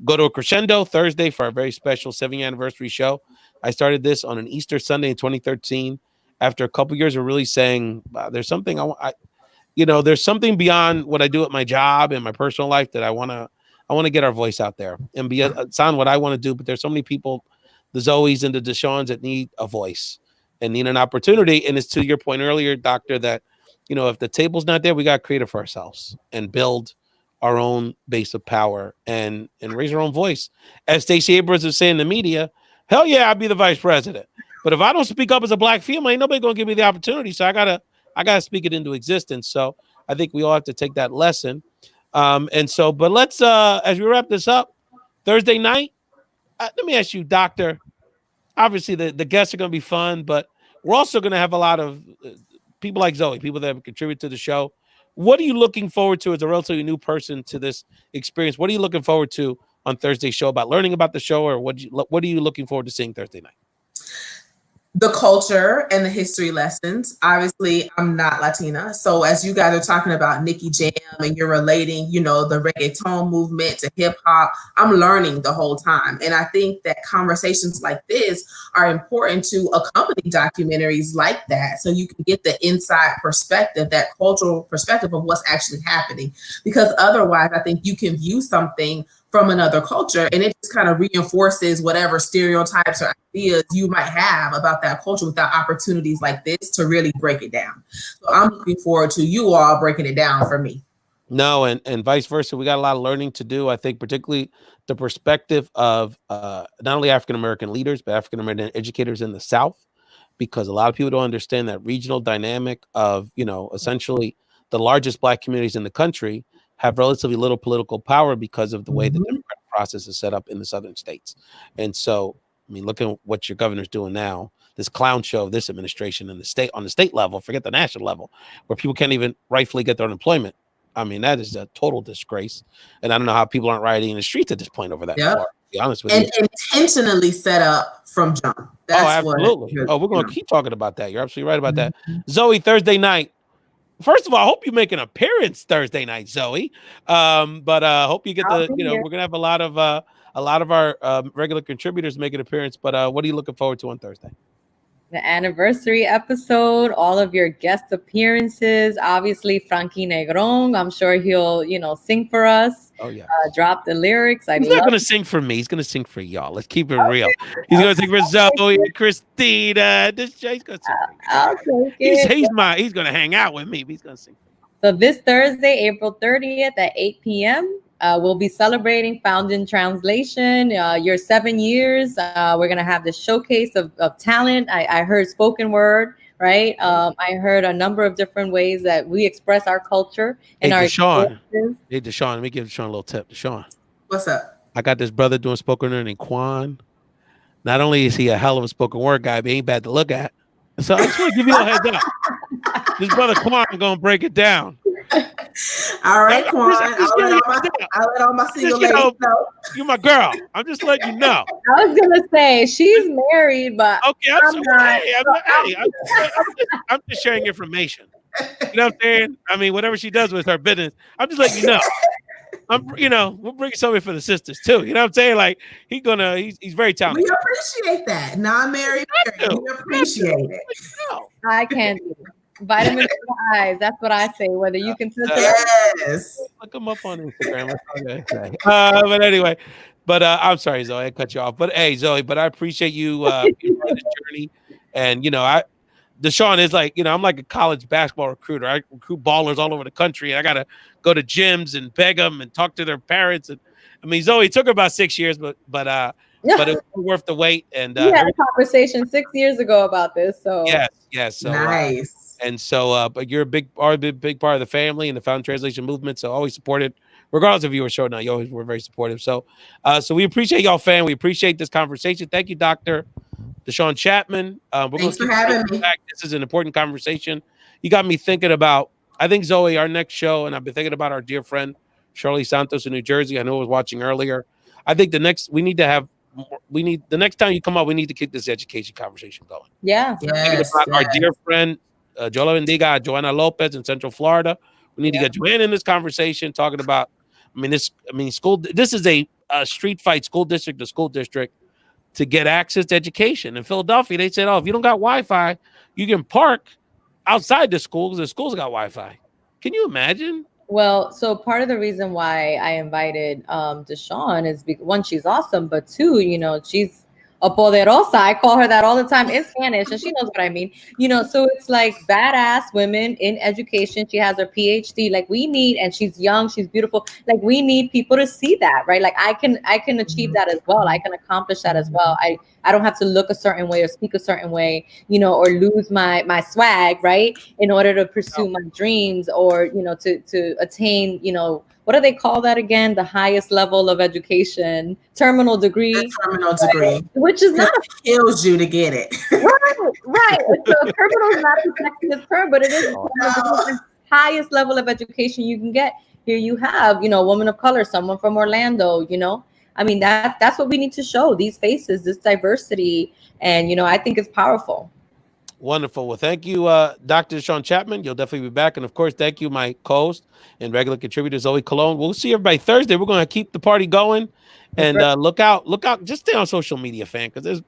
go to a crescendo Thursday for our very special 7th anniversary show. I started this on an Easter Sunday in 2013. After a couple years of really saying, there's something there's something beyond what I do at my job and my personal life that I want to get our voice out there and sound what I want to do. But there's so many people, the Zoes and the DeShawns, that need a voice and need an opportunity. And it's to your point earlier, Doctor, that if the table's not there, we got to create it for ourselves and build our own base of power and raise our own voice. As Stacey Abrams was saying in the media, hell yeah, I'll be the vice president. But if I don't speak up as a black female, ain't nobody gonna give me the opportunity. So I gotta speak it into existence. So I think we all have to take that lesson. But let's as we wrap this up, Thursday night. Let me ask you, Doctor. Obviously, the guests are gonna be fun, but we're also gonna have a lot of people like Zoe, people that contribute to the show. What are you looking forward to as a relatively new person to this experience? What are you looking forward to on Thursday's show about learning about the show, or what are you looking forward to seeing Thursday night? The culture and the history lessons. Obviously, I'm not Latina. So as you guys are talking about Nicky Jam and you're relating, the reggaeton movement to hip hop, I'm learning the whole time. And I think that conversations like this are important to accompany documentaries like that. So you can get the inside perspective, that cultural perspective of what's actually happening. Because otherwise, I think you can view something from another culture and it just kind of reinforces whatever stereotypes or ideas you might have about that culture without opportunities like this to really break it down. So I'm looking forward to you all breaking it down for me. No, and vice versa. We got a lot of learning to do. I think particularly the perspective of not only African-American leaders, but African-American educators in the South, because a lot of people don't understand that regional dynamic of, essentially the largest Black communities in the country have relatively little political power because of the way the democratic process is set up in the southern states. And so, I mean, look at what your governor's doing now, this clown show of this administration in the state, on the state level, forget the national level, where people can't even rightfully get their unemployment. I mean, that is a total disgrace. And I don't know how people aren't rioting in the streets at this point over that. Yep. To be honest with you. And intentionally set up from jump. That's absolutely. We're going to keep talking about that. You're absolutely right about that. Zoe, Thursday night. First of all, I hope you make an appearance Thursday night, Zoe. But hope you get we're gonna have a lot of our regular contributors make an appearance. But what are you looking forward to on Thursday? The anniversary episode, all of your guest appearances. Obviously, Frankie Negron. I'm sure he'll sing for us. Oh yeah. Drop the lyrics. He's not gonna sing for me. He's gonna sing for y'all. Let's keep it real. He's gonna sing for Zoe, Christina. He's gonna sing. He's gonna hang out with me. But he's gonna sing. So this Thursday, April 30th at 8 p.m. We'll be celebrating Found in Translation, your 7 years. We're going to have this showcase of talent. I heard spoken word, right? I heard a number of different ways that we express our culture and our DeShawn. Hey, DeShawn, let me give DeShawn a little tip. DeShawn. What's up? I got this brother doing spoken word named Quan. Not only is he a hell of a spoken word guy, but he ain't bad to look at. So I just want to give you a heads up. This brother Quan going to break it down. All right, Quan. I'll let all my single ladies know. You're my girl. I'm just letting you know. I was gonna say she's married, but okay, I'm just sharing information. You know what I'm saying? I mean, whatever she does with her business, I'm just letting you know. We'll bring something for the sisters too. You know what I'm saying? Like he's very talented. We appreciate that. Non-married, we appreciate it. I can't do it. Vitamin for the eyes. That's what I say. Whether you can touch yes. Look them up on Instagram. But anyway, I'm sorry, Zoe, I cut you off. But hey, Zoe, I appreciate you being on this journey. And DeShawn is like, I'm like a college basketball recruiter. I recruit ballers all over the country, and I gotta go to gyms and beg them and talk to their parents. And I mean, Zoe, it took her about 6 years, but but it was worth the wait. And we had a conversation 6 years ago about this. So yes. So nice. But you're a big part of the family and the Found Translation movement. So always supported, regardless if you were showing up. You always were very supportive. So we appreciate y'all, fam. We appreciate this conversation. Thank you, Dr. DeShawn Chapman. Thanks for having me. Back. This is an important conversation. You got me thinking about, I think, Zoe, our next show, and I've been thinking about our dear friend, Shirley Santos in New Jersey. I know I was watching earlier. I think the next time you come up, we need to keep this education conversation going. Yeah. Yes, Our dear friend, Jola Bendiga, Joanna Lopez in Central Florida. We need to get Joanna in this conversation, talking about, school. This is a street fight, school district to school district, to get access to education. In Philadelphia, they said, if you don't got Wi-Fi, you can park outside the school because the school's got Wi-Fi. Can you imagine? Well, so part of the reason why I invited DeShawn is because, one, she's awesome, but two, she's a poderosa. I call her that all the time in Spanish, and she knows what I mean. So it's like badass women in education. She has her PhD. Like we need, and she's young, she's beautiful. Like we need people to see that, right? Like I can achieve that as well. I can accomplish that as well. I don't have to look a certain way or speak a certain way, or lose my swag, right? In order to pursue my dreams or, to attain, what do they call that again? The highest level of education, terminal degree. Degree. Which is not kills you to get it. Right. So terminal is not the sexiest term, but it is the highest level of education you can get. Here you have, a woman of color, someone from Orlando, that's what we need to show, these faces, this diversity. And, I think it's powerful. Wonderful. Well, thank you, Dr. DeShawn Chapman. You'll definitely be back. And of course, thank you, my co-host and regular contributor, Zoe Colon. We'll see everybody Thursday. We're going to keep the party going. And look out. Just stay on social media, fam, because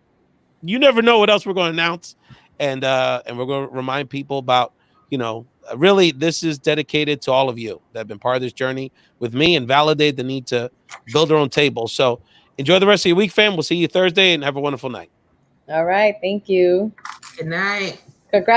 you never know what else we're going to announce. And we're going to remind people about, really, this is dedicated to all of you that have been part of this journey with me and validate the need to build their own table. So enjoy the rest of your week, fam. We'll see you Thursday and have a wonderful night. All right. Thank you. Good night. Congratulations.